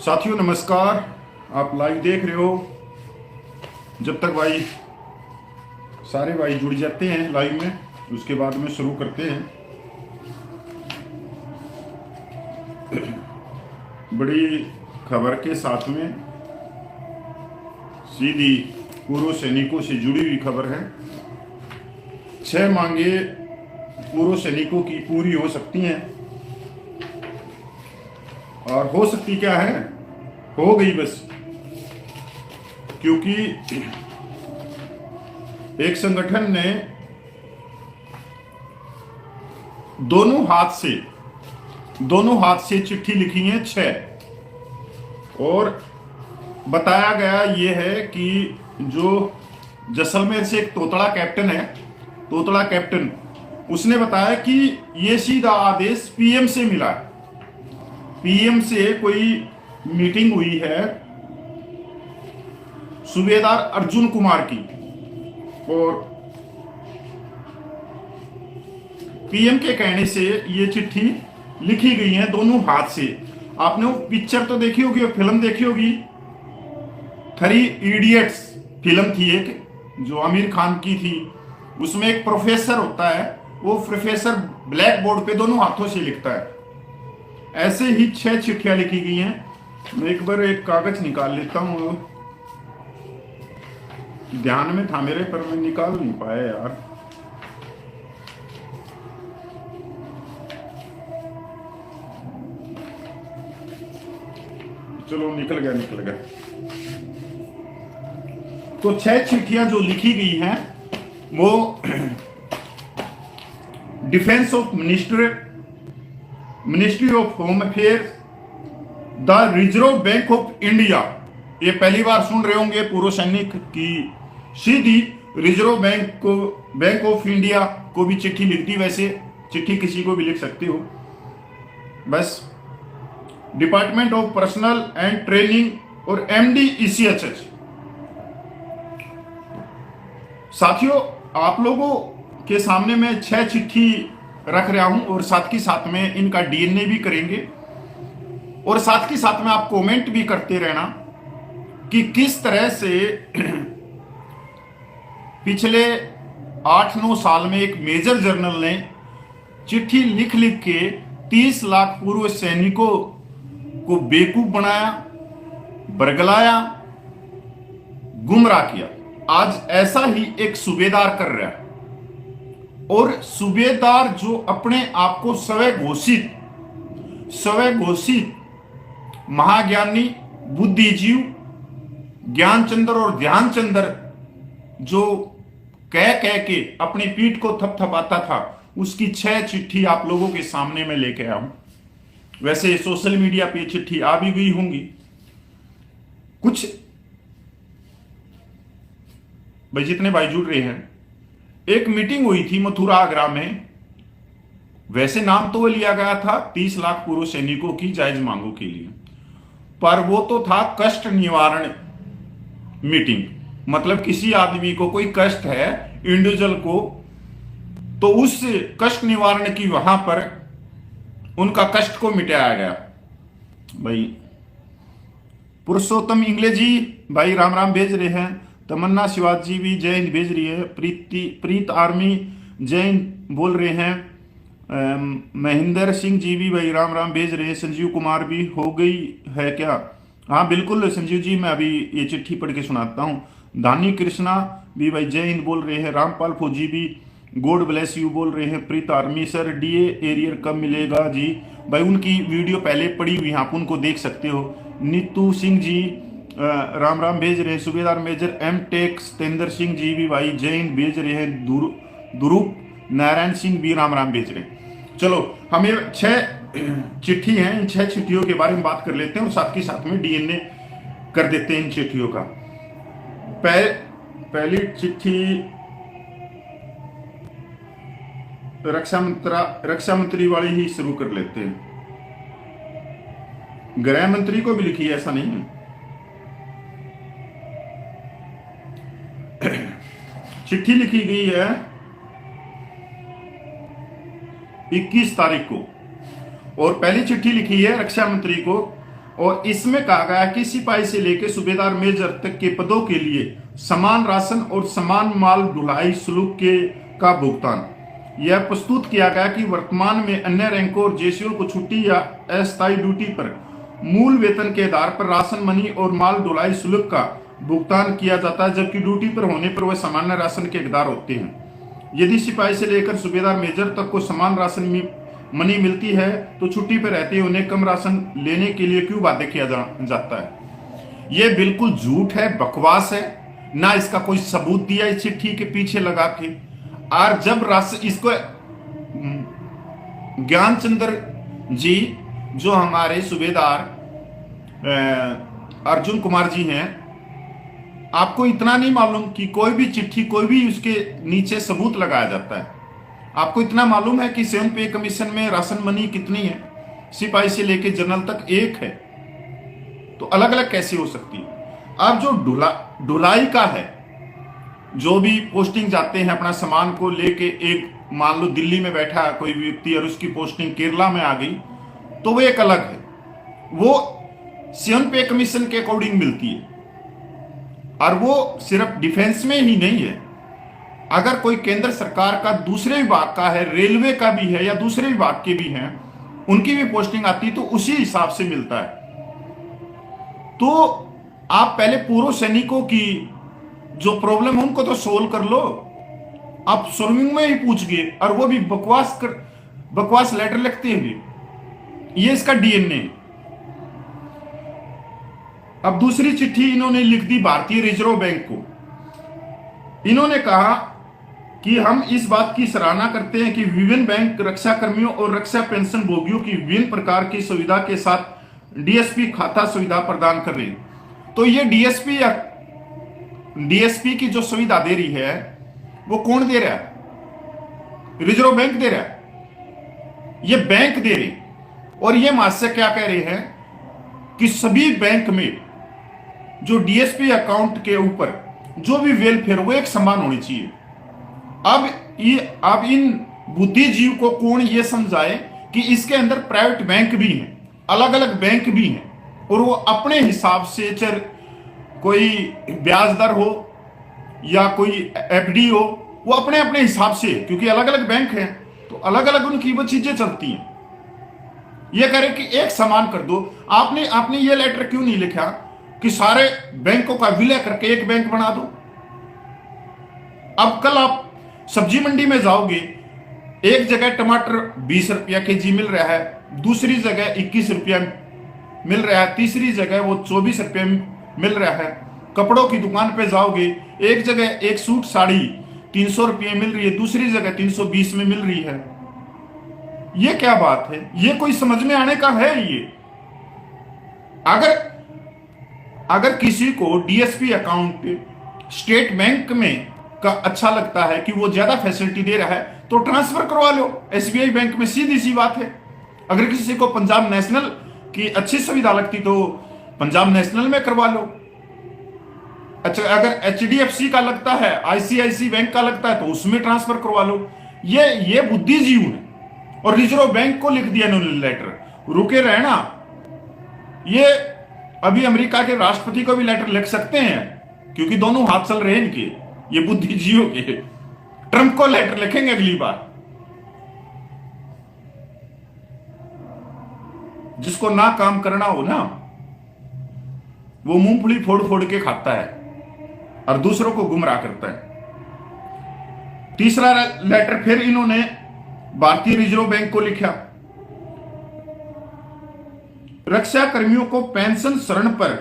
साथियों नमस्कार। आप लाइव देख रहे हो। जब तक भाई सारे भाई जुड़ जाते हैं लाइव में उसके बाद में शुरू करते हैं। बड़ी खबर के साथ में सीधी पूर्व सैनिकों से जुड़ी हुई खबर है। 6 मांगे पूर्व सैनिकों की पूरी हो सकती हैं और हो सकती क्या है, हो गई बस। क्योंकि एक संगठन ने दोनों हाथ से चिट्ठी लिखी है 6 और बताया गया ये है कि जो जैसलमेर से एक तोतड़ा कैप्टन उसने बताया कि ये सीधा आदेश पीएम से मिला है। पीएम से कोई मीटिंग हुई है सूबेदार अर्जुन कुमार की और पीएम के कहने से ये चिट्ठी लिखी गई है दोनों हाथ से। आपने वो पिक्चर तो देखी होगी, फिल्म देखी होगी, 3 इडियट्स फिल्म थी एक जो आमिर खान की थी। उसमें एक प्रोफेसर होता है, वो प्रोफेसर ब्लैक बोर्ड पे दोनों हाथों से लिखता है। ऐसे ही 6 चिट्ठियां लिखी गई हैं। मैं एक बार एक कागज निकाल लेता हूं, ध्यान में था मेरे पर मैं निकाल नहीं पाया यार। चलो निकल गया। तो 6 चिट्ठियां जो लिखी गई हैं वो defence of ministry of home affair, the reserve bank of India. ये पहली बार सुन रहे होंगे पूर्व सैनिक की सीधी रिजर्व बैंक ऑफ इंडिया को भी चिट्ठी लिखती। वैसे चिट्ठी किसी को भी लिख सकते हो, बस department of personal and training और एमडी ईसीएचएस। साथियों आप लोगों के सामने मैं 6 चिट्ठी रख रहा हूं और साथ के साथ में इनका डीएनए भी करेंगे और साथ के साथ में आप कमेंट भी करते रहना कि किस तरह से पिछले 8-9 साल में एक मेजर जनरल ने चिट्ठी लिख के 30 लाख पूर्व सैनिकों को बेवकूफ बनाया, बरगलाया, गुमराह किया। आज ऐसा ही एक सूबेदार कर रहा है और सूबेदार जो अपने आप को स्वयं घोषित महाज्ञानी, बुद्धिजीव, ज्ञानचंद्र और ध्यानचंद्र जो कह के अपनी पीठ को थपथपाता था, उसकी 6 चिट्ठी आप लोगों के सामने में लेके आया हूं। वैसे सोशल मीडिया पे चिट्ठी आ भी गई होंगी कुछ भाई, जितने भाई जुड़ रहे हैं। एक मीटिंग हुई थी मथुरा आगरा में। वैसे नाम तो लिया गया था 30 लाख पूर्व सैनिकों की जायज मांगों के लिए, पर वो तो था कष्ट निवारण मीटिंग। मतलब किसी आदमी को कोई कष्ट है इंडिविजुअल को, तो उस कष्ट निवारण की वहां पर उनका कष्ट को मिटाया गया। भाई पुरुषोत्तम इंगले जी भाई राम राम भेज रहे हैं। तमन्ना शिवाजी भी जय हिंद भेज रही है। प्रीत आर्मी जय हिंद बोल रहे हैं। महेंद्र सिंह जी भी भाई राम राम भेज रहे हैं। संजीव कुमार भी हो गई है क्या? हाँ बिल्कुल संजीव जी, मैं अभी ये चिट्ठी पढ़ के सुनाता हूँ। धानी कृष्णा भी भाई जय हिंद बोल रहे हैं। रामपाल फौजी भी गॉड ब्लेस यू बोल रहे हैं। प्रीत आर्मी सर डीए एरियर कब मिलेगा जी? भाई उनकी वीडियो पहले पड़ी हुई, आप उनको देख सकते हो। नीतू सिंह जी राम राम भेज रहे हैं। सूबेदार major M tech Satendra Singh ji भी भाई जय हिंद भेज रहे हैं। दुरूप नारायण सिंह भी राम राम भेज रहे हैं। चलो हमें 6 चिट्ठी हैं, इन 6 चिट्ठियों के बारे में बात कर लेते हैं और साथ के साथ में डीएनए कर देते हैं इन चिट्ठियों का। पहली चिट्ठी रक्षा मंत्री वाली ही शुरू कर लेते हैं। गृह मंत्री को भी लिखी है, ऐसा नहीं है। चिट्ठी लिखी गई है 21 तारीख को और पहली चिट्ठी लिखी है रक्षा मंत्री को और इसमें कहा गया कि सिपाही से लेकर सूबेदार मेजर तक के पदों के लिए समान राशन और समान माल ढुलाई शुल्क के का भुगतान। यह प्रस्तुत किया गया कि वर्तमान में अन्य रैंकों और जेसीओ को छुट्टी या अस्थायी ड्यूटी पर मूल वेतन के आधार पर राशन मनी और माल ढुलाई शुल्क का भुगतान किया जाता है, जबकि ड्यूटी पर होने पर वह सामान्य राशन के हकदार होते हैं। यदि सिपाही से लेकर सूबेदार मेजर तक को समान राशन मनी मिलती है तो छुट्टी पर रहते हुए उन्हें कम राशन लेने के लिए क्यों बाध्य किया जाता है? यह बिल्कुल झूठ है, बकवास है, ना इसका कोई सबूत दिया इस चिट्ठी के पीछे लगा के। और जब राशन इसको ज्ञानचंद्र जी जो हमारे सूबेदार अर्जुन कुमार जी हैं, आपको इतना नहीं मालूम कि कोई भी चिट्ठी कोई भी उसके नीचे सबूत लगाया जाता है? आपको इतना मालूम है कि 7 पे कमीशन में राशन मनी कितनी है? सिपाही से लेके जनरल तक एक है, तो अलग अलग कैसे हो सकती है? अब जो ढुलाई का है, जो भी पोस्टिंग जाते हैं अपना सामान को लेके, एक मान लो दिल्ली में बैठा है कोई व्यक्ति और उसकी पोस्टिंग केरला में आ गई, तो वो एक अलग है, वो 7 पे कमीशन के अकॉर्डिंग मिलती है। और वो सिर्फ डिफेंस में ही नहीं है, अगर कोई केंद्र सरकार का दूसरे विभाग का है, रेलवे का भी है या दूसरे विभाग के भी हैं, उनकी भी पोस्टिंग आती है तो उसी हिसाब से मिलता है। तो आप पहले पूर्व सैनिकों की जो प्रॉब्लम है उनको तो सोल्व कर लो। आप सोल्विंग में ही पूछ गए और वो भी बकवास लेटर लिखते हैं, ये इसका डीएनए। अब दूसरी चिट्ठी इन्होंने लिख दी भारतीय रिजर्व बैंक को। इन्होंने कहा कि हम इस बात की सराहना करते हैं कि विभिन्न बैंक रक्षा कर्मियों और रक्षा पेंशन भोगियों की विभिन्न प्रकार की सुविधा के साथ डीएसपी खाता सुविधा प्रदान कर रही है। तो ये डीएसपी की जो सुविधा दे रही है वो कौन दे रहा है? रिजर्व बैंक दे रहा है, ये बैंक दे रही। और ये महाशय क्या कह रहे हैं कि सभी बैंक में जो डीएसपी अकाउंट के ऊपर जो भी वेलफेयर वो एक समान होनी चाहिए। अब इन बुद्धिजीव को कौन ये समझाए कि इसके अंदर प्राइवेट बैंक भी हैं, अलग अलग बैंक भी हैं, और वो अपने हिसाब से चाहे कोई ब्याज दर हो या कोई एफडी हो, वो अपने अपने हिसाब से, क्योंकि अलग अलग बैंक हैं तो अलग अलग उनकी वो चीजें चलती हैं। ये कह रहे कि एक समान कर दो। आपने ये लेटर क्यों नहीं लिखा कि सारे बैंकों का विलय करके एक बैंक बना दो? अब कल आप सब्जी मंडी में जाओगे, एक जगह टमाटर 20 रुपया केजी मिल रहा है, दूसरी जगह 21 रुपया मिल रहा है, तीसरी जगह वो 24 रुपया मिल रहा है। कपड़ों की दुकान पे जाओगे, एक जगह एक सूट साड़ी 300 रुपये मिल रही है, दूसरी जगह 320 में मिल रही है। ये क्या बात है? ये कोई समझ में आने का है? ये अगर किसी को डीएसपी अकाउंट स्टेट बैंक में का अच्छा लगता है कि वो ज्यादा फैसिलिटी दे रहा है तो ट्रांसफर करवा लो एसबीआई बैंक में, सीधी सी बात है। अगर किसी को पंजाब नेशनल की अच्छी सुविधा लगती तो पंजाब नेशनल में करवा लो। अच्छा, अगर एचडीएफसी का लगता है, आईसीआईसी बैंक का लगता है तो उसमें ट्रांसफर करवा लो। ये बुद्धिजीव है। और रिजर्व बैंक को लिख दिया इन्होंने लेटर, रुके रहना। ये अभी अमेरिका के राष्ट्रपति को भी लेटर लिख सकते हैं क्योंकि दोनों हाथ चल रहे हैं इनके, ये बुद्धिजीवियों के। ट्रंप को लेटर लिखेंगे अगली बार। जिसको ना काम करना हो ना, वो मूंगफली फोड़ फोड़ के खाता है और दूसरों को गुमराह करता है। तीसरा लेटर फिर इन्होंने भारतीय रिजर्व बैंक को लिखा। रक्षा कर्मियों को पेंशन ऋण पर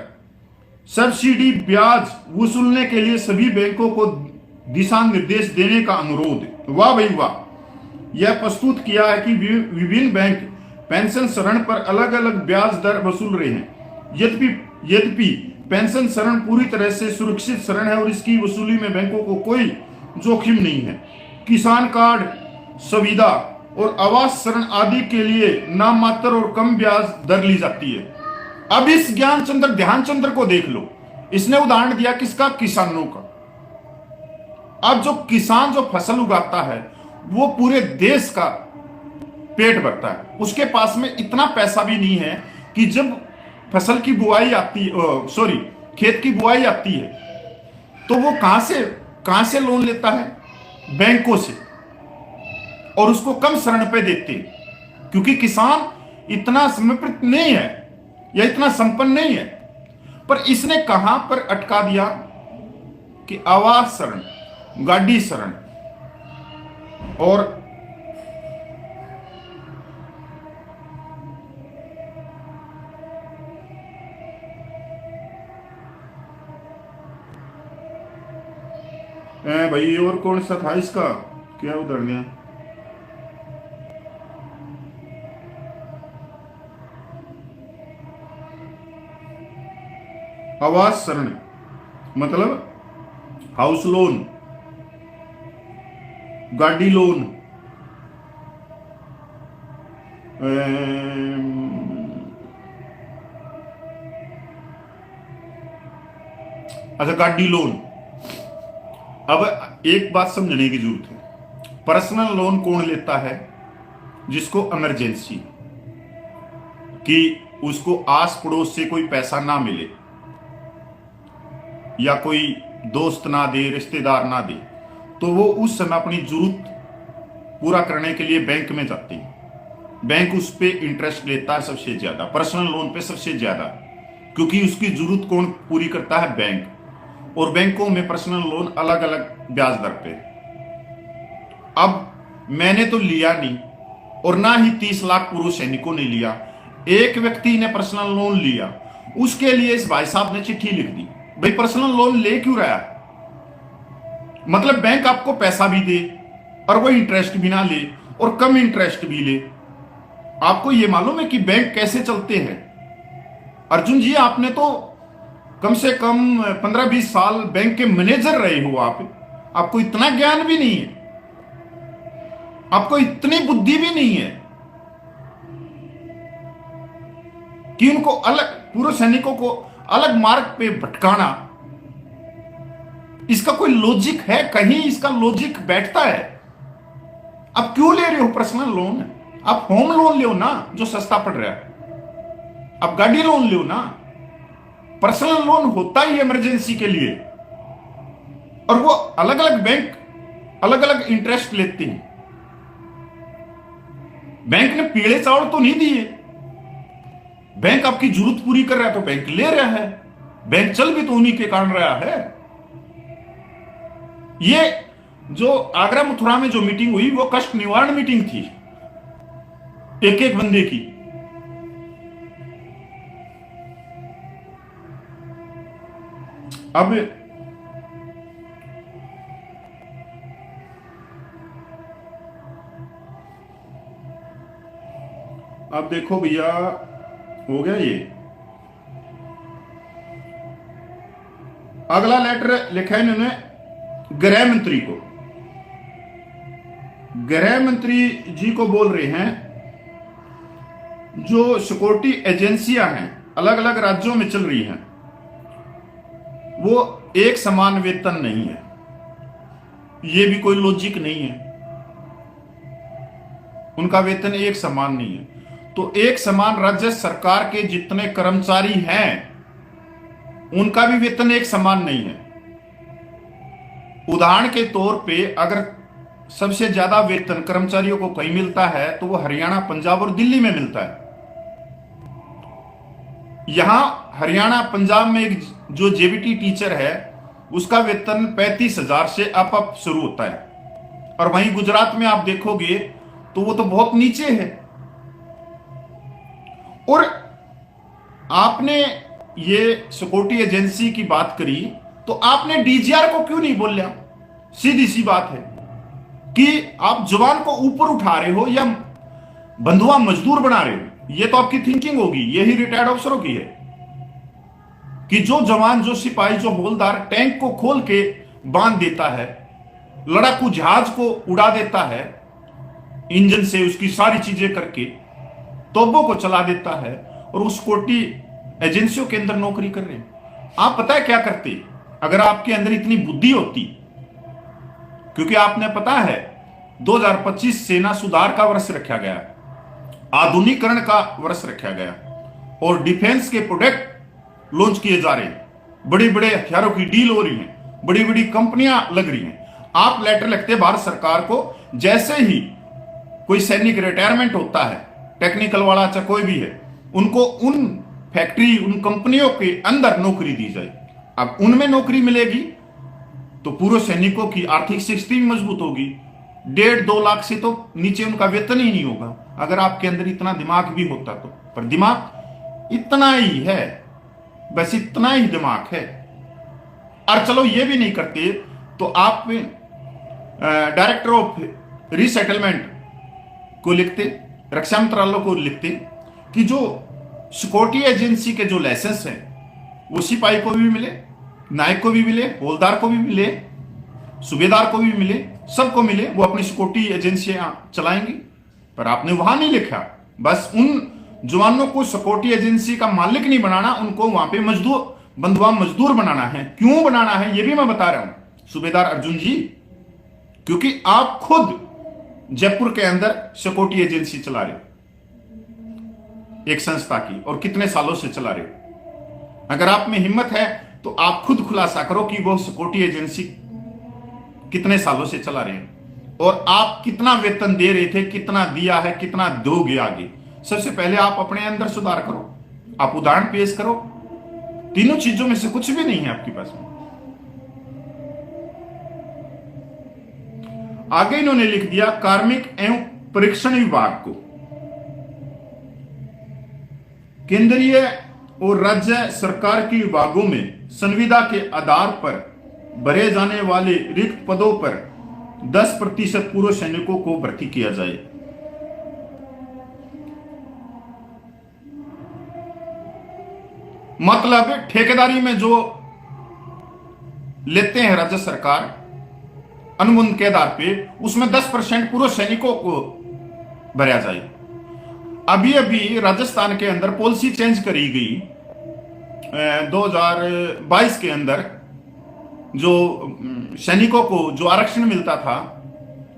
सब्सिडी ब्याज वसूलने के लिए सभी बैंकों को दिशा निर्देश देने का अनुरोध। वाह भाई वाह! यह प्रस्तुत किया है कि विभिन्न बैंक पेंशन ऋण पर अलग अलग ब्याज दर वसूल रहे हैं। यद्यपि पेंशन ऋण पूरी तरह से सुरक्षित ऋण है और इसकी वसूली में बैंकों को कोई जोखिम नहीं है। किसान कार्ड सुविधा और आवास ऋण आदि के लिए नाम मात्र और कम ब्याज दर ली जाती है। अब इस ज्ञानचंद्र ध्यानचंद्र को देख लो, इसने उदाहरण दिया किसका? किसानों का। अब जो किसान जो फसल उगाता है वो पूरे देश का पेट भरता है, उसके पास में इतना पैसा भी नहीं है कि जब फसल की बुआई आती सॉरी खेत की बुआई आती है, तो वो कहां से लोन लेता है? बैंकों से, और उसको कम ऋण पे देते हैं, क्योंकि किसान इतना समर्पित नहीं है या इतना संपन्न नहीं है। पर इसने कहां पर अटका दिया कि आवास ऋण, गाड़ी ऋण, और भाई और कौन सा था इसका, क्या उधर गया? आवास ऋण मतलब हाउस लोन, गाड़ी लोन, अच्छा गाड़ी लोन। अब एक बात समझने की जरूरत है, पर्सनल लोन कौन लेता है? जिसको इमरजेंसी, कि उसको आस पड़ोस से कोई पैसा ना मिले या कोई दोस्त ना दे, रिश्तेदार ना दे, तो वो उस समय अपनी जरूरत पूरा करने के लिए बैंक में जाते हैं। बैंक उस पे इंटरेस्ट लेता है सबसे ज्यादा, पर्सनल लोन पे सबसे ज्यादा, क्योंकि उसकी जरूरत कौन पूरी करता है? बैंक। और बैंकों में पर्सनल लोन अलग अलग ब्याज दर पे। अब मैंने तो लिया नहीं, और ना ही 30 लाख पूर्व सैनिकों ने लिया। एक व्यक्ति ने पर्सनल लोन लिया, उसके लिए इस भाई साहब ने चिट्ठी लिख दी, भाई पर्सनल लोन ले क्यों रहा है? मतलब बैंक आपको पैसा भी दे और वो इंटरेस्ट भी ना ले, और कम इंटरेस्ट भी ले। आपको ये मालूम है कि बैंक कैसे चलते हैं? अर्जुन जी, आपने तो कम से कम 15-20 साल बैंक के मैनेजर रहे हो आपको इतना ज्ञान भी नहीं है, आपको इतनी बुद्धि भी नहीं है कि उनको अलग, पूर्व सैनिकों को अलग मार्ग पे भटकाना। इसका कोई लॉजिक है? कहीं इसका लॉजिक बैठता है? आप क्यों ले रहे हो पर्सनल लोन? आप होम लोन लो ना, जो सस्ता पड़ रहा है। आप गाड़ी लोन लो ना। पर्सनल लोन होता ही इमरजेंसी के लिए, और वो अलग अलग बैंक अलग अलग इंटरेस्ट लेते हैं। बैंक ने पीले चावल तो नहीं दिए। बैंक आपकी जरूरत पूरी कर रहा है तो बैंक ले रहा है, बैंक चल भी तो उन्हीं के कारण रहा है। ये जो आगरा मथुरा में जो मीटिंग हुई, वो कष्ट निवारण मीटिंग थी, एक एक बंदे की। अब देखो भैया, हो गया ये। अगला लेटर लिखा है इन्होंने गृह मंत्री को। गृह मंत्री जी को बोल रहे हैं, जो सिक्योरिटी एजेंसियां हैं अलग अलग राज्यों में चल रही हैं, वो एक समान वेतन नहीं है। ये भी कोई लॉजिक नहीं है, उनका वेतन एक समान नहीं है। तो एक समान राज्य सरकार के जितने कर्मचारी हैं, उनका भी वेतन एक समान नहीं है। उदाहरण के तौर पे, अगर सबसे ज्यादा वेतन कर्मचारियों को कहीं मिलता है तो वो हरियाणा, पंजाब और दिल्ली में मिलता है। यहां हरियाणा, पंजाब में एक जो जेबीटी टीचर है, उसका वेतन 35,000 से अप शुरू होता है, और वहीं गुजरात में आप देखोगे तो वो तो बहुत नीचे है। और आपने ये सिक्योरिटी एजेंसी की बात करी, तो आपने डीजीआर को क्यों नहीं बोला? सीधी सी बात है कि आप जवान को ऊपर उठा रहे हो या बंधुआ मजदूर बना रहे हो। ये तो आपकी थिंकिंग होगी, यही रिटायर्ड अफसरों की है कि जो जवान, जो सिपाही, जो हवलदार टैंक को खोल के बांध देता है, लड़ाकू जहाज को उड़ा देता है इंजन से, उसकी सारी चीजें करके तोपों को चला देता है, और उस सिक्योरिटी एजेंसियों के अंदर नौकरी कर रहे हैं। आप पता है क्या करते अगर आपके अंदर इतनी बुद्धि होती? क्योंकि आपने पता है 2025 सेना सुधार का वर्ष रखा गया, आधुनिकीकरण का वर्ष रखा गया, और डिफेंस के प्रोडक्ट लॉन्च किए जा रहे हैं, बड़े बड़े हथियारों की डील हो रही है, बड़ी बड़ी कंपनियां लग रही हैं। आप लेटर लिखते भारत सरकार को, जैसे ही कोई सैनिक रिटायरमेंट होता है, टेक्निकल वाला चाहे कोई भी है, उनको उन फैक्ट्री, उन कंपनियों के अंदर नौकरी दी जाए। अब उनमें नौकरी मिलेगी तो पूर्व सैनिकों की आर्थिक स्थिति मजबूत होगी। 1.5-2 लाख से तो नीचे उनका वेतन ही नहीं होगा, अगर आपके अंदर इतना दिमाग भी होता तो। पर दिमाग इतना ही है, बस इतना ही दिमाग है। और चलो ये भी नहीं करते तो आप डायरेक्टर ऑफ रीसेटलमेंट को लिखते, रक्षा मंत्रालय को लिखते कि जो सिक्योरिटी एजेंसी के जो लाइसेंस हैं वो सिपाही को भी मिले, नायक को भी मिले, हवलदार को भी मिले, सूबेदार को भी मिले, सबको मिले, वो अपनी सिक्योरिटी एजेंसियां चलाएंगी। पर आपने वहां नहीं लिखा, बस उन जवानों को सिक्योरिटी एजेंसी का मालिक नहीं बनाना, उनको वहां पे मजदूर, बंधुआ मजदूर बनाना है। क्यों बनाना है ये भी मैं बता रहा हूं सूबेदार अर्जुन जी, क्योंकि आप खुद जयपुर के अंदर सिक्योरिटी एजेंसी चला रहे, एक संस्था की, और कितने सालों से चला रहे। अगर आप में हिम्मत है तो आप खुद खुलासा करो कि वो सिक्योरिटी एजेंसी कितने सालों से चला रहे हैं और आप कितना वेतन दे रहे थे, कितना दिया है, कितना दोगे आगे। सबसे पहले आप अपने अंदर सुधार करो, आप उदाहरण पेश करो। तीनों चीजों में से कुछ भी नहीं है आपके पास में। आगे इन्होंने लिख दिया कार्मिक एवं परीक्षण विभाग को केंद्रीय और राज्य सरकार के विभागों में संविदा के आधार पर भरे जाने वाले रिक्त पदों पर 10% पूर्व सैनिकों को भर्ती किया जाए। मतलब ठेकेदारी में जो लेते हैं राज्य सरकार अनुबंध के आधार पे, उसमें 10% पूर्व सैनिकों को भरा जाए। अभी अभी राजस्थान के अंदर पॉलिसी चेंज करी गई 2022 के अंदर, जो सैनिकों को जो आरक्षण मिलता था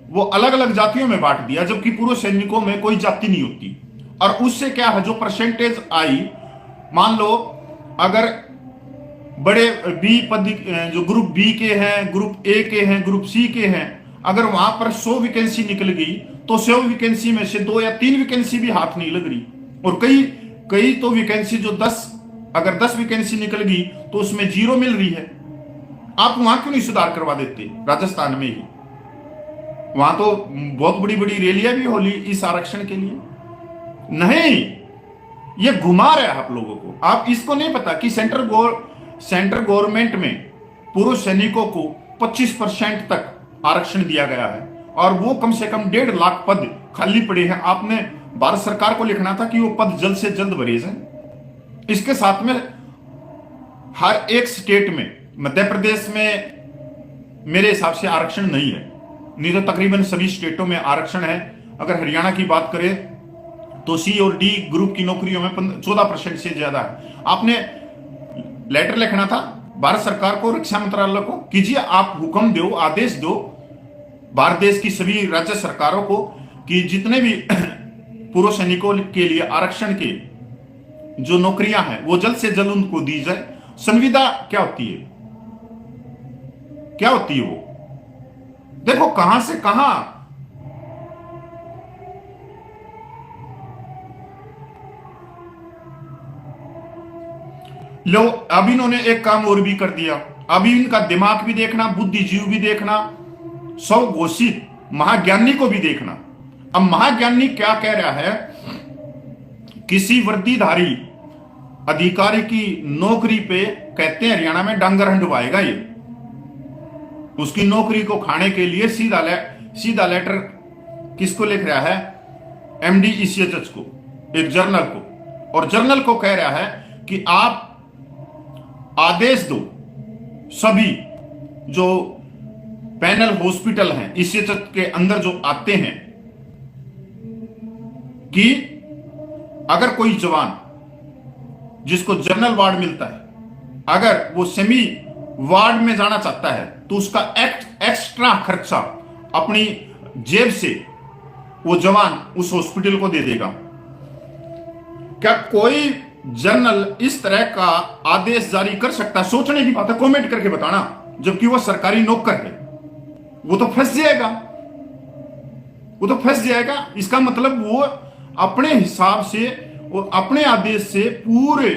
वो अलग अलग जातियों में बांट दिया, जबकि पूर्व सैनिकों में कोई जाति नहीं होती। और उससे क्या है, जो परसेंटेज आई, मान लो अगर बड़े बी पद जो ग्रुप बी के हैं, ग्रुप ए के हैं, ग्रुप सी के हैं, अगर वहां पर 100 वैकेंसी निकल गई तो 100 वैकेंसी में से 2 या 3 वैकेंसी भी हाथ नहीं लग रही। और कई तो वैकेंसी जो 10, अगर 10 वैकेंसी निकल गई तो उसमें 0 मिल रही है। आप वहां क्यों नहीं सुधार करवा देते राजस्थान में ही? वहां तो बहुत बड़ी बड़ी रैलियां भी होली इस आरक्षण के लिए। नहीं, ये घुमा रहा है आप लोगों को। आप इसको नहीं पता कि सेंट्रल गवर्नमेंट में पूर्व सैनिकों को 25% तक आरक्षण दिया गया है और वो कम से कम 1.5 लाख पद खाली पड़े हैं। आपने भारत सरकार को लिखना था कि वो पद जल्द से जल्द भरे जाए। इसके साथ में हर एक स्टेट में, मध्य प्रदेश में मेरे हिसाब से आरक्षण नहीं है, नहीं तो तकरीबन सभी स्टेटों में आरक्षण है। अगर हरियाणा की बात करें तो सी और डी ग्रुप की नौकरियों में 14% से ज्यादा है। आपने लेटर लिखना था भारत सरकार को, रक्षा मंत्रालय को, कीजिए आप हुक्म दो, आदेश दो भारत देश की सभी राज्य सरकारों को कि जितने भी पूर्व सैनिकों के लिए आरक्षण के जो नौकरियां हैं वो जल्द से जल्द उनको दी जाए। संविदा क्या होती है, क्या होती है वो? देखो कहां से कहां लो। अब इन्होंने एक काम और भी कर दिया, अभी इनका दिमाग भी देखना, बुद्धिजीव भी देखना, सौ घोषित महाज्ञानी को भी देखना। अब महाज्ञानी क्या कह रहा है, किसी वर्दीधारी अधिकारी की नौकरी पे कहते हैं हरियाणा में डांगर हंडवाएगा, ये उसकी नौकरी को खाने के लिए सीधा लेटर किसको लिख रहा है? एमडी ईसीएचएस को, एक जर्नल को, और जर्नल को कह रहा है कि आप आदेश दो सभी जो पैनल हॉस्पिटल हैं ईसीएचएस के अंदर जो आते हैं कि अगर कोई जवान जिसको जनरल वार्ड मिलता है, अगर वो सेमी वार्ड में जाना चाहता है तो उसका एक्स्ट्रा खर्चा अपनी जेब से वो जवान उस हॉस्पिटल को दे देगा। क्या कोई जनरल इस तरह का आदेश जारी कर सकता है? सोचने की बात है, कमेंट करके बताना। जबकि वो सरकारी नौकर है, वो तो फंस जाएगा, वो तो फंस जाएगा। इसका मतलब वो अपने हिसाब से और अपने आदेश से पूरे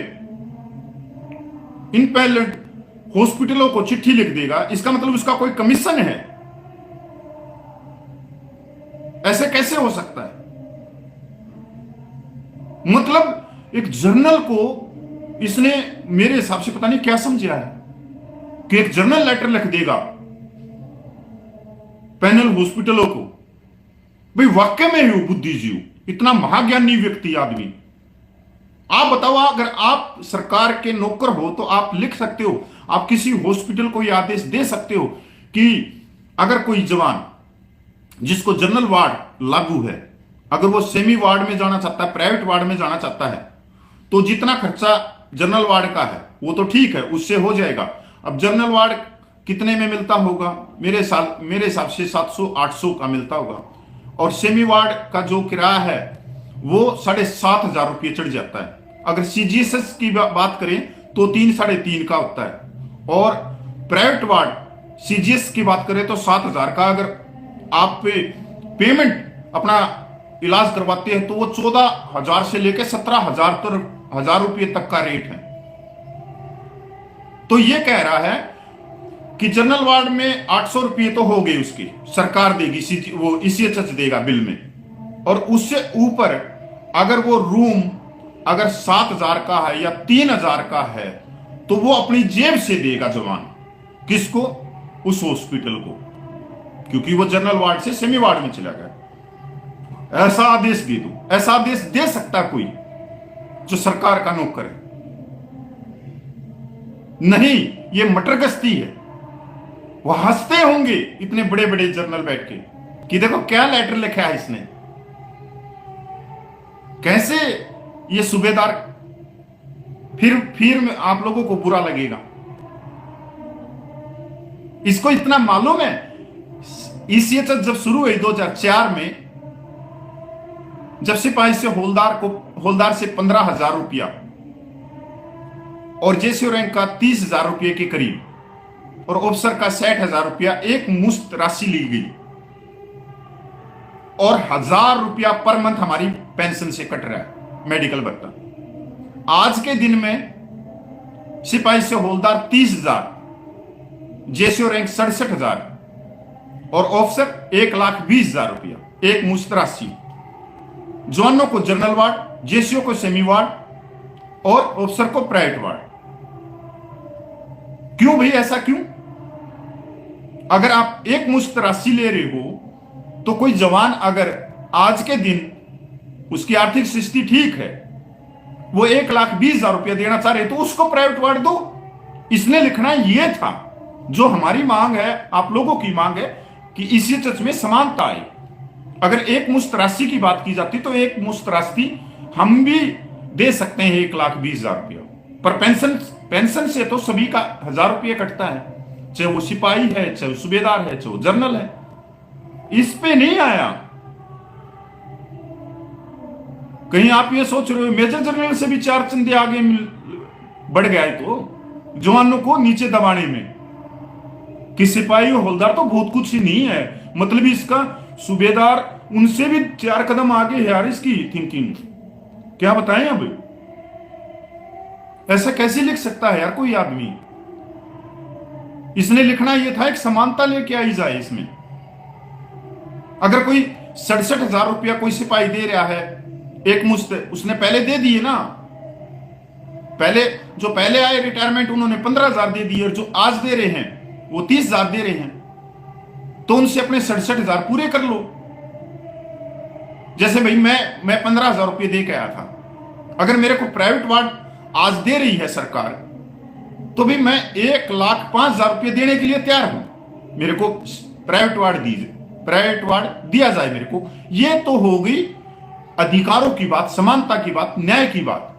इंपैनल्ड हॉस्पिटलों को चिट्ठी लिख देगा। इसका मतलब उसका कोई कमीशन है? ऐसे कैसे हो सकता है? मतलब एक जर्नल को इसने मेरे हिसाब से पता नहीं क्या समझा है कि एक जर्नल लेटर लिख देगा पैनल हॉस्पिटलों को। भाई वाकई में ही वो बुद्धिजीव, इतना महाज्ञानी व्यक्ति आदमी। आप बताओ, अगर आप सरकार के नौकर हो तो आप लिख सकते हो, आप किसी हॉस्पिटल को यह आदेश दे सकते हो कि अगर कोई जवान जिसको जनरल वार्ड लागू है, अगर वो सेमी वार्ड में जाना चाहता है, प्राइवेट वार्ड में जाना चाहता है, तो जितना खर्चा जनरल वार्ड का है वो तो ठीक है, उससे हो जाएगा। अब जनरल वार्ड कितने में मिलता होगा? मेरे हिसाब से 700-800 का मिलता होगा। और सेमी वार्ड का जो किराया है वो 7,500 रुपये चढ़ जाता है। अगर सीजीएसएस की बात करें तो 3-3.5 का होता है। और प्राइवेट वार्ड सीजीएस की बात करें तो 7,000 का। अगर आप पेमेंट अपना इलाज करवाते हैं तो वो 14,000 से लेकर 17,000 रुपये तक का रेट है। तो ये कह रहा है कि जनरल वार्ड में 800 रुपये तो हो गए, उसकी सरकार देगी, वो ईसीएचएस देगा बिल में। और उससे ऊपर अगर वो रूम अगर 7,000 का है या 3,000 का है तो वो अपनी जेब से देगा जवान। किसको? उस हॉस्पिटल को, क्योंकि वो जनरल वार्ड से सेमी वार्ड में चला गया। ऐसा आदेश दे दो, ऐसा आदेश दे सकता कोई जो सरकार का नौकर है? नहीं, ये मटरगश्ती है। वो हंसते होंगे इतने बड़े बड़े जर्नल बैठ के कि देखो क्या लेटर लिखा है इसने, कैसे ये सूबेदार। फिर आप लोगों को बुरा लगेगा। इसको इतना मालूम है, ईसीएचएस जब शुरू हुई 2004 में, जब सिपाही से हवलदार से 15,000 रुपया और जेसीओ रैंक का 30,000 रुपये के करीब और ऑफिसर का 60,000 रुपया एक मुश्त राशि ली गई और 1,000 रुपया पर मंथ हमारी पेंशन से कट रहा है, मेडिकल भत्ता। आज के दिन में सिपाही से हवलदार 30,000, जेसीओ रैंक 67,000 और ऑफिसर 1,20,000 रुपया, एक मुश्त राशि। जवानों को जनरल वार्ड, जेसीओ को सेमी वार्ड और ऑफिसर को प्राइवेट वार्ड। क्यों भाई, ऐसा क्यों? अगर आप एक मुश्त राशि ले रहे हो तो कोई जवान अगर आज के दिन उसकी आर्थिक स्थिति ठीक है, वो 1,20,000 रुपया देना चाह रहे तो उसको प्राइवेट वार्ड दो। इसने लिखना ये था, जो हमारी मांग है, आप लोगों की मांग है कि इसी चर्च में समानता आए। अगर एक मुश्त राशि की बात की जाती तो एक मुश्त राशि हम भी दे सकते हैं 1,20,000 रुपया, पर पेंशन से तो सभी का 1,000 रुपये कटता है, चाहे वो सिपाही है, चाहे वो सूबेदार है, चाहे वो जनरल है। इस पे नहीं आया। कहीं आप ये सोच रहे हो मेजर जनरल से भी 4 चंदे आगे बढ़ गया है तो जवानों को नीचे दबाने में, कि सिपाही और हवलदार तो बहुत कुछ ही नहीं है। मतलब इसका सूबेदार उनसे भी 4 कदम आगे है यार, इसकी थिंकिंग। क्या बताएं अब? ऐसा कैसे लिख सकता है यार कोई आदमी? इसने लिखना यह था एक समानता लेके आई जाए इसमें। अगर कोई 67,000 रुपया कोई सिपाही दे रहा है एक मुश्त, उसने पहले दे दिए ना, जो पहले आए रिटायरमेंट उन्होंने 15,000 दे दिए, और जो आज दे रहे हैं वो 30,000 दे रहे हैं, तो उनसे अपने 67,000 पूरे कर लो। जैसे भाई मैं 15,000 रुपये दे के आया था, अगर मेरे को प्राइवेट वार्ड आज दे रही है सरकार, तो भी मैं 1,05,000 रुपये देने के लिए तैयार हूं। मेरे को प्राइवेट वार्ड दीजिए, प्राइवेट वार्ड दिया जाए मेरे को। यह तो हो गई अधिकारों की बात, समानता की बात, न्याय की बात।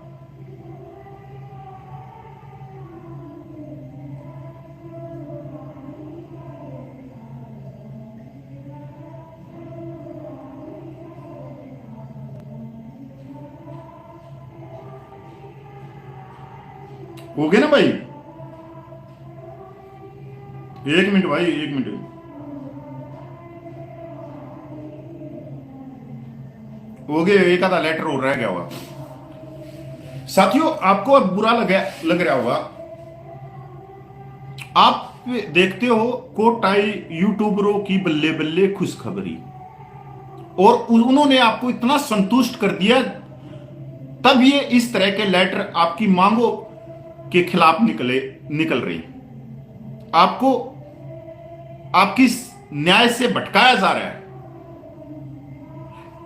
हो गए ना भाई? 1 मिनट भाई, 1 मिनट। हो गए, एक आधा लेटर और रह गया होगा। साथियों, आपको अब बुरा लग रहा होगा। आप देखते हो कोटाई यूट्यूबरों की बल्ले बल्ले खुशखबरी, और उन्होंने आपको इतना संतुष्ट कर दिया, तब ये इस तरह के लेटर आपकी मांगों के खिलाफ निकल रही। आपको आपकी न्याय से भटकाया जा रहा है।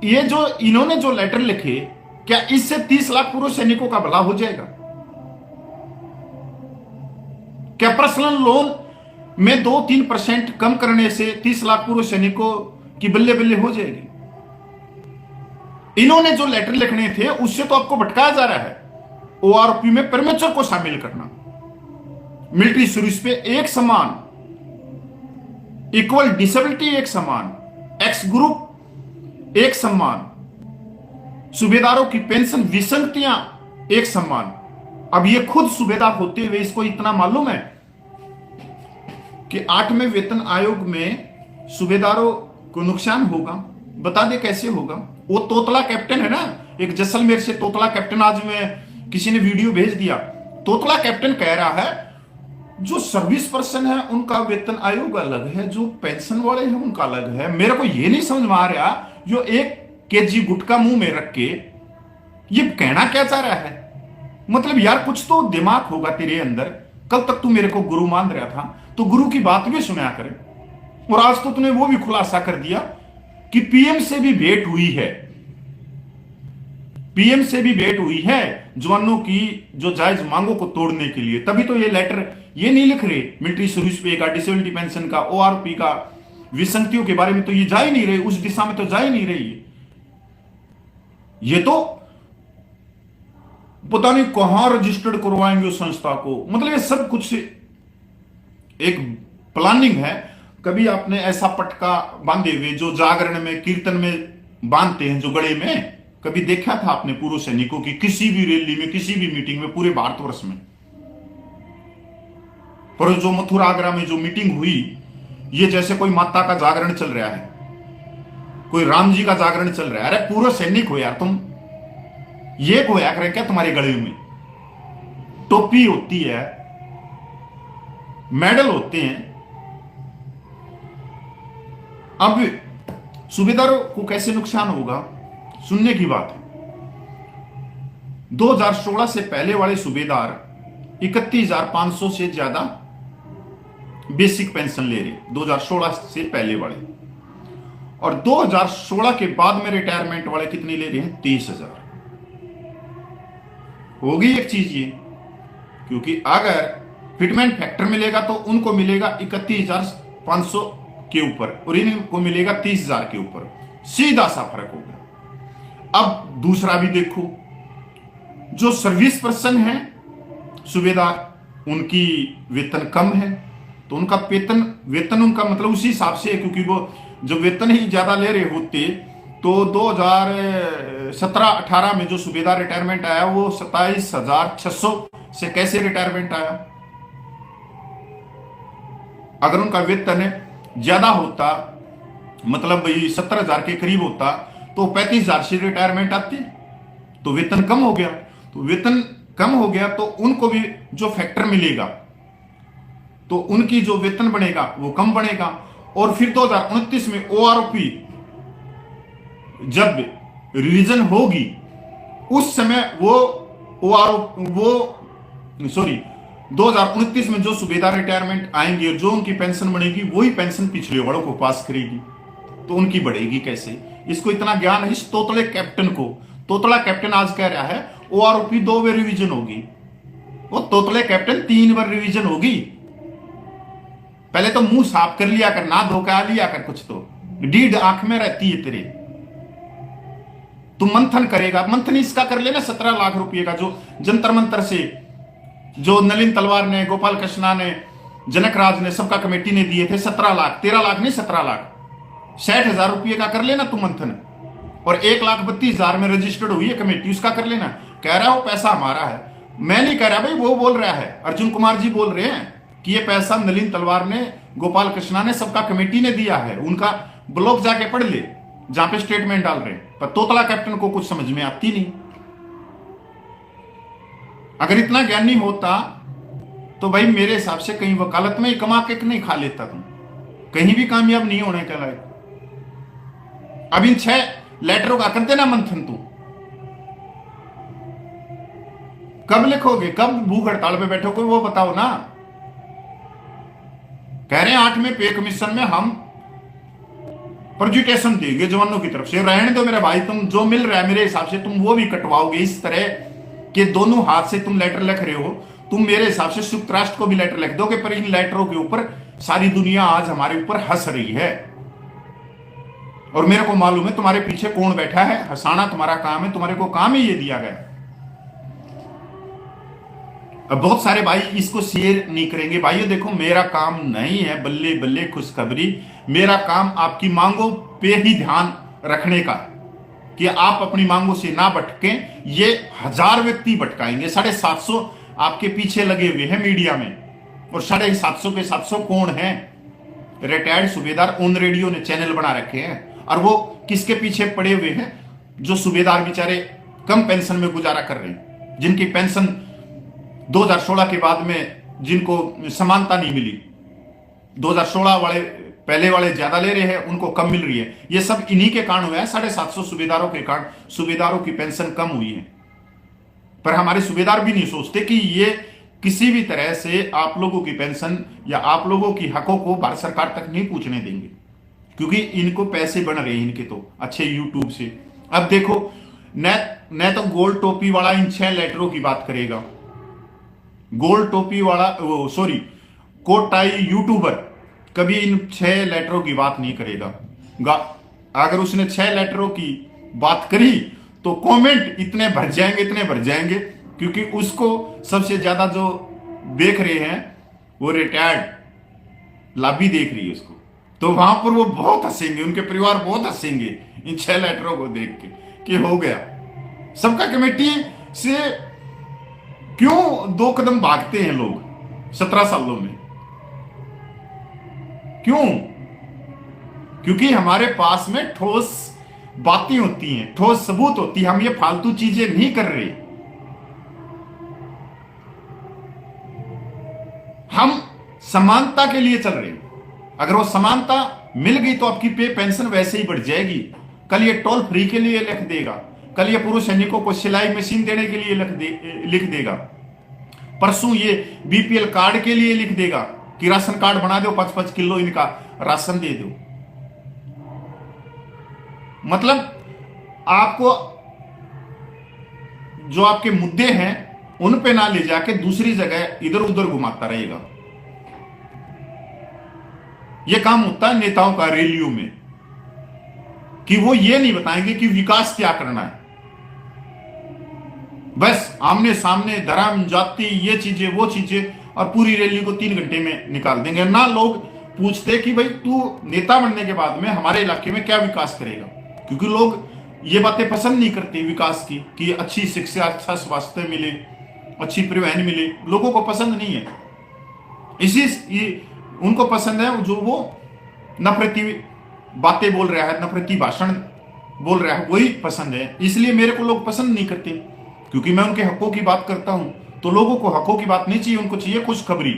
ये जो इन्होंने जो लेटर लिखे, क्या इससे 30 लाख पूर्व सैनिकों का भला हो जाएगा? क्या पर्सनल लोन में 2-3% कम करने से 30 लाख पूर्व सैनिकों की बल्ले बल्ले हो जाएगी? इन्होंने जो लेटर लिखने थे उससे तो आपको भटकाया जा रहा है। ओआरपी में प्रीमेच्योर को शामिल करना, मिलिट्री सर्विस पे एक समान, इक्वल डिसेबिलिटी एक समान, एक्स ग्रुप एक समान, सूबेदारों की पेंशन विसंगतियां एक समान। अब ये खुद सूबेदार होते हुए इसको इतना मालूम है कि 8वें वेतन आयोग में सूबेदारों को नुकसान होगा। बता दे कैसे होगा? वो तोतला कैप्टन है ना, एक जैसलमेर से तोतला कैप्टन, आज में किसी ने वीडियो भेज दिया। तोतला कैप्टन कह रहा है जो सर्विस पर्सन है उनका वेतन आयोग अलग है, जो पेंशन वाले हैं उनका अलग है। मेरे को ये नहीं समझ में आ रहा जो 1 केजी गुटखा मुंह में रख के ये कहना क्या चाह रहा है। मतलब यार, कुछ तो दिमाग होगा तेरे अंदर। कल तक तू मेरे को गुरु मान रहा था, तो गुरु की बात भी सुना करे, और आज तो तूने वो भी खुलासा कर दिया कि पीएम से भी भेंट हुई है। पीएम से भी भेंट हुई है जवानों की जो जायज मांगों को तोड़ने के लिए। तभी तो ये लेटर ये नहीं लिख रहे मिलिट्री सर्विस पे का, डिसेबिलिटी पेंशन का, ओआरपी का, विसंगतियों के बारे में तो ये जा ही नहीं रहे, उस दिशा में तो जा ही नहीं रही। ये तो पता नहीं कहां रजिस्टर्ड करवाएंगे उस संस्था को। मतलब ये सब कुछ एक प्लानिंग है। कभी आपने ऐसा पटका बांधे हुए जो जागरण में, कीर्तन में बांधते हैं, जो गले में, कभी देखा था आपने पूर्व सैनिकों की किसी भी रैली में, किसी भी मीटिंग में, पूरे भारतवर्ष में? पर जो मथुरा आगरा में जो मीटिंग हुई, ये जैसे कोई माता का जागरण चल रहा है, कोई राम जी का जागरण चल रहा है। अरे पूर्व सैनिक हो यार तुम, ये होया करे क्या तुम्हारे गले में? टोपी होती है, मेडल होते हैं। अब सूबेदारों को कैसे नुकसान होगा, सुनने की बात है। 2016 से पहले वाले सूबेदार 31,500 से ज्यादा बेसिक पेंशन ले रहे, 2016 से पहले वाले। और 2016 के बाद में रिटायरमेंट वाले कितनी ले रहे हैं? 23,000। होगी एक चीज ये, क्योंकि अगर फिटमेंट फैक्टर मिलेगा तो उनको मिलेगा 31,500 के ऊपर, और इनको मिलेगा 30,000 के ऊपर। सीधा सा फर्क होगा। अब दूसरा भी देखो, जो सर्विस पर्सन है सूबेदार, उनकी वेतन कम है, तो उनका वेतन उनका मतलब उसी हिसाब से है, क्योंकि वो जब वेतन ही ज्यादा ले रहे होते तो 2017-18 में जो सूबेदार रिटायरमेंट आया वो 27,600 से कैसे रिटायरमेंट आया? अगर उनका वेतन ज्यादा होता, मतलब 70,000 के करीब होता, तो 35,000 से रिटायरमेंट आती। तो वेतन कम हो गया, तो वेतन कम हो गया तो उनको भी जो फैक्टर मिलेगा, तो उनकी जो वेतन बनेगा वो कम बनेगा। और फिर 2029 में ओआरपी जब रिवीजन होगी, उस समय वो 2029 में जो सूबेदार रिटायरमेंट आएंगे और जो उनकी पेंशन बनेगी, वही पेंशन पिछले वालों को पास करेगी, तो उनकी बढ़ेगी कैसे? इसको इतना ज्ञान है इस तोतले कैप्टन को। तोतला कैप्टन आज कह रहा है ओआरपी 2 बार रिवीजन होगी। वो तोतले कैप्टन 3 बार रिवीजन होगी। पहले तो मुंह साफ कर लिया कर, ना धोखा लिया कर, कुछ तो डीड आंख में रहती है तेरे। तू मंथन करेगा, मंथन इसका कर लेना 17 लाख रुपए का, जो जंतर मंतर से जो नलिन तलवार ने, गोपाल कृष्णा ने, जनकराज ने, सबका कमेटी ने दिए थे 17 लाख, 13 लाख नहीं 17 लाख, 60,000 रुपये का कर लेना तू मंथन। और 1,32,000 में रजिस्टर्ड हुई है कमेटी, उसका कर लेना। कह रहा हो पैसा हमारा है, मैं नहीं कह रहा भाई, वो बोल रहा है, अर्जुन कुमार जी बोल रहे हैं कि ये पैसा नलिन तलवार ने, गोपाल कृष्णा ने, सबका कमेटी ने दिया है। उनका ब्लॉग जाके पढ़ ले जहां पे स्टेटमेंट डाल रहे हैं। पर तोतला कैप्टन को कुछ समझ में आती नहीं। अगर इतना ज्ञानी होता तो भाई मेरे हिसाब से कहीं वकालत में ही कमा के नहीं खा लेता, तुम कहीं भी कामयाब नहीं होने के लायक। अब इन 6 लेटरों का कर देना मंथन। तू कब लिखोगे, कब भूख हड़ताल पे बैठोगे, वो बताओ ना। कह रहे हैं 8वें पे कमीशन में हम प्रोजिटेशन देंगे जवानों की तरफ से। रहने दो मेरे भाई, तुम जो मिल रहा है मेरे हिसाब से तुम वो भी कटवाओगे। इस तरह के दोनों हाथ से तुम लेटर लिख रहे हो, तुम मेरे हिसाब से संयुक्त राष्ट्र को भी लेटर लिख दोगे। पर इन लेटरों के ऊपर सारी दुनिया आज हमारे ऊपर हंस रही है, और मेरे को मालूम है तुम्हारे पीछे कौन बैठा है। हंसाना तुम्हारा काम है, तुम्हारे को काम ही ये दिया गया। अब बहुत सारे भाई इसको शेयर नहीं करेंगे। भाइयों देखो, मेरा काम नहीं है बल्ले बल्ले खुशखबरी। मेरा काम आपकी मांगों पे ही ध्यान रखने का, कि आप अपनी मांगों से ना भटकें। ये 1000 व्यक्ति भटकाएंगे। 750 आपके पीछे लगे हुए हैं मीडिया में, और 750 के 700 कौन है? रिटायर्ड सूबेदार ऑन रेडियो ने चैनल बना रखे हैं, और वो किसके पीछे पड़े हुए हैं? जो सूबेदार बेचारे कम पेंशन में गुजारा कर रहे हैं, जिनकी पेंशन 2016 के बाद में जिनको समानता नहीं मिली, 2016 वाले पहले वाले ज्यादा ले रहे हैं, उनको कम मिल रही है। ये सब इन्हीं के कारण हुआ है। 750 सूबेदारों के कारण सूबेदारों की पेंशन कम हुई है। पर हमारे सूबेदार भी नहीं सोचते कि ये किसी भी तरह से आप लोगों की पेंशन या आप लोगों की हकों को भारत सरकार तक नहीं पूछने देंगे, क्योंकि इनको पैसे बन रहे हैं इनके तो अच्छे यूट्यूब से। अब देखो, न तो गोल टोपी वाला इन 6 लेटरों की बात करेगा, गोल टोपी वाला सॉरी कोट टाई यूट्यूबर कभी इन 6 लेटरों की बात नहीं करेगा। अगर उसने 6 लेटरों की बात करी तो कमेंट इतने भर जाएंगे, इतने भर जाएंगे, क्योंकि उसको सबसे ज्यादा जो देख रहे हैं वो रिटायर्ड लाभी देख रही है उसको। तो वहां पर वो बहुत हंसेंगे, उनके परिवार बहुत हंसेंगे इन 6 लेटरों को देख के कि हो गया। सबका कमेटी से क्यों 2 कदम भागते हैं लोग 17 सालों में? क्यों? क्योंकि हमारे पास में ठोस बातें होती हैं, ठोस सबूत होती है। हम ये फालतू चीजें नहीं कर रहे। हम समानता के लिए चल रहे हैं। अगर वो समानता मिल गई तो आपकी पे पेंशन वैसे ही बढ़ जाएगी। कल ये टोल फ्री के लिए लिख देगा, कल ये पुरुष सैनिकों को सिलाई मशीन देने के लिए लिख देगा, परसों ये बीपीएल कार्ड के लिए लिख देगा कि राशन कार्ड बना दो, 5-5 किलो इनका राशन दे दो। मतलब आपको जो आपके मुद्दे हैं उन पे ना ले जाके दूसरी जगह इधर उधर घुमाता रहेगा। यह काम होता है नेताओं का रैलियों में, कि वो ये नहीं बताएंगे कि विकास क्या करना है। बस आमने सामने धर्म जाति ये चीजें वो चीजें, और पूरी रैली को 3 घंटे में निकाल देंगे। ना लोग पूछते कि भाई तू नेता बनने के बाद में हमारे इलाके में क्या विकास करेगा, क्योंकि लोग ये बातें पसंद नहीं करते विकास की, कि अच्छी शिक्षा, अच्छा स्वास्थ्य मिले, अच्छी परिवहन मिले। लोगों को पसंद नहीं है। उनको पसंद है जो वो नफरती बातें बोल रहा है, नफरती भाषण बोल रहा है, वही पसंद है। इसलिए मेरे को लोग पसंद नहीं करते, क्योंकि मैं उनके हकों की बात करता हूं। तो लोगों को हकों की बात नहीं चाहिए, उनको चाहिए खुशखबरी।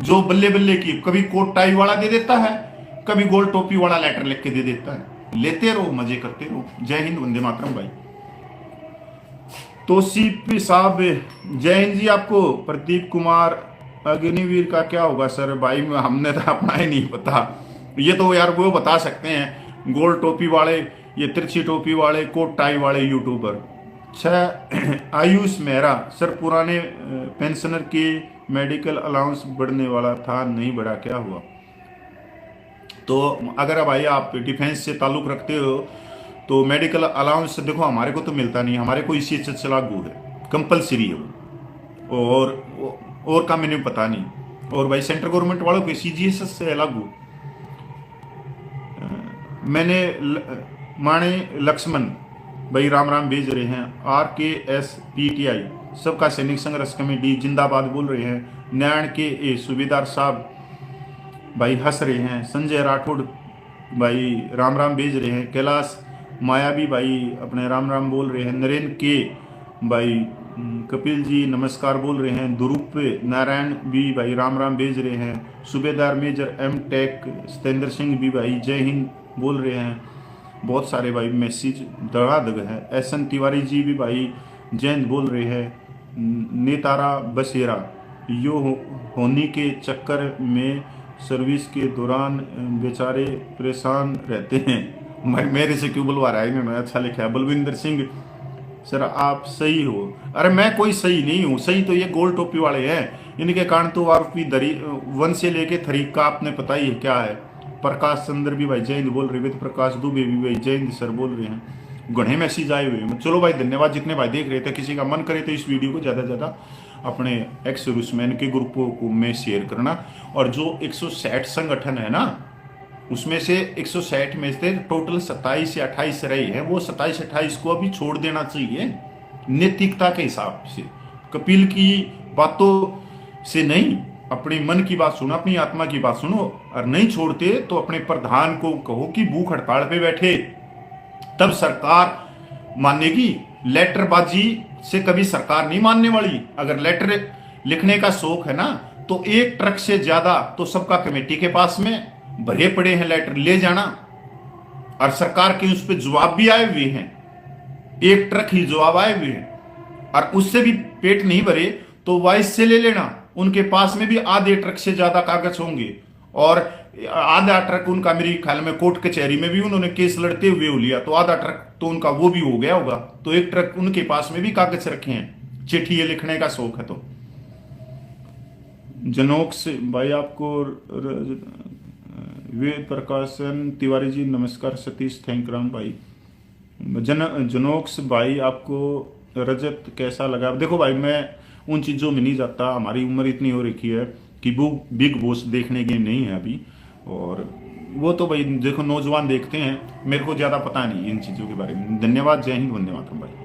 जो बल्ले बल्ले की कभी कोट टाई वाला दे देता है, कभी गोल टोपी वाला लेटर लिख के दे देता है। लेते रहो, मजे करते रहो। जय हिंद, वंदे मातरम भाई। तोसीफ साहब जय हिंद जी। आपको प्रदीप कुमार अग्निवीर का क्या होगा सर? भाई हमने तो अपना ही नहीं पता। ये तो यार वो बता सकते हैं, गोल टोपी वाले, ये तिरछी टोपी वाले, कोट टाई वाले यूट्यूबर। आयुष मेहरा सर, पुराने पेंशनर के मेडिकल अलाउंस बढ़ने वाला था, नहीं बढ़ा, क्या हुआ? तो अगर भाई आप डिफेंस से ताल्लुक रखते हो तो मेडिकल अलाउंस देखो, हमारे को तो मिलता नहीं, हमारे को इसी से लागू है, कंपलसरी है वो, और का मैंने पता नहीं। और भाई सेंट्रल गवर्नमेंट वालों को सीजीएसएस से लागू। मैंने माने लक्ष्मण भाई राम राम भेज रहे हैं। RKSPTI सबका सैनिक संघर्ष कमेटी जिंदाबाद बोल रहे हैं। नारायण के सूबेदार साहब भाई हंस रहे हैं। संजय राठौड़ भाई राम राम भेज रहे हैं। कैलाश मायावी भाई अपने राम राम बोल रहे हैं। नरेंद्र के भाई कपिल जी नमस्कार बोल रहे हैं। ध्रुप नारायण भी भाई राम राम भेज रहे हैं। सूबेदार major M tech Satendra Singh भी भाई जय हिंद बोल रहे हैं। बहुत सारे भाई मैसेज धड़ाधड़ है। एसएन तिवारी जी भी भाई जय हिंद बोल रहे हैं। नेतारा बसेरा यो होने के चक्कर में सर्विस के दौरान बेचारे परेशान रहते हैं। मेरे से क्यों बुलवा रहा है, इन्होंने अच्छा लिखा है। बलविंदर सिंह सर आप सही हो। अरे मैं कोई सही नहीं हूँ, सही तो ये गोल टोपी वाले हैं। इनके कारण तो आरोपी दरी 1 से लेके 3 का आपने पता ही है क्या है। प्रकाश चंद्र भी भाई जय हिंद बोल रहे हैं। प्रकाश दुबे भी भाई जय हिंद सर बोल रहे हैं। घने मैसेज आए हुए हैं। चलो भाई धन्यवाद जितने भाई देख रहे थे। किसी का मन करे तो इस वीडियो को ज़्यादा से ज़्यादा अपने एक्स रूसमैन के ग्रुपों को में शेयर करना। और जो 160 संगठन है ना, उसमें से 160 में से टोटल 27 या 28 रहे हैं। वो 27-28 को अभी छोड़ देना चाहिए नैतिकता के हिसाब से। कपिल की बातों से नहीं, अपने मन की बात सुनो, अपनी आत्मा की बात सुनो। और नहीं छोड़ते तो अपने प्रधान को कहो कि भूख हड़ताल पे बैठे, तब सरकार मानेगी। लेटरबाजी से कभी सरकार नहीं मानने वाली। अगर लेटर लिखने का शौक है ना, तो 1 ट्रक से ज्यादा तो सबका कमेटी के पास में भरे पड़े हैं लेटर, ले जाना। और सरकार के उस पर जवाब भी आए हुए हैं। 1 ट्रक ही जवाब आए हुए हैं। और उससे भी पेट नहीं भरे तो वाइस से ले लेना। उनके पास में भी आधे ट्रक से ज्यादा कागज होंगे। और आधा ट्रक उनका मेरे ख्याल में कोर्ट कचहरी में भी उन्होंने केस लड़ते हुए हो लिया, तो आधा ट्रक तो उनका वो भी हो गया होगा। तो 1 ट्रक उनके पास में भी कागज रखे हैं, चिट्ठी लिखने का शौक है। तो जनोक्स भाई आपको वेद प्रकाशन तिवारी जी नमस्कार। सतीश थैंक राम भाई। जनोक्स भाई आपको रजत कैसा लगा? देखो भाई मैं उन चीज़ों में नहीं जाता। हमारी उम्र इतनी हो रखी है कि वो बिग बॉस देखने की नहीं है अभी। और वो तो भाई देखो नौजवान देखते हैं, मेरे को ज़्यादा पता नहीं इन चीज़ों के बारे में। धन्यवाद, जय हिंद, वंदे मातरम भाई।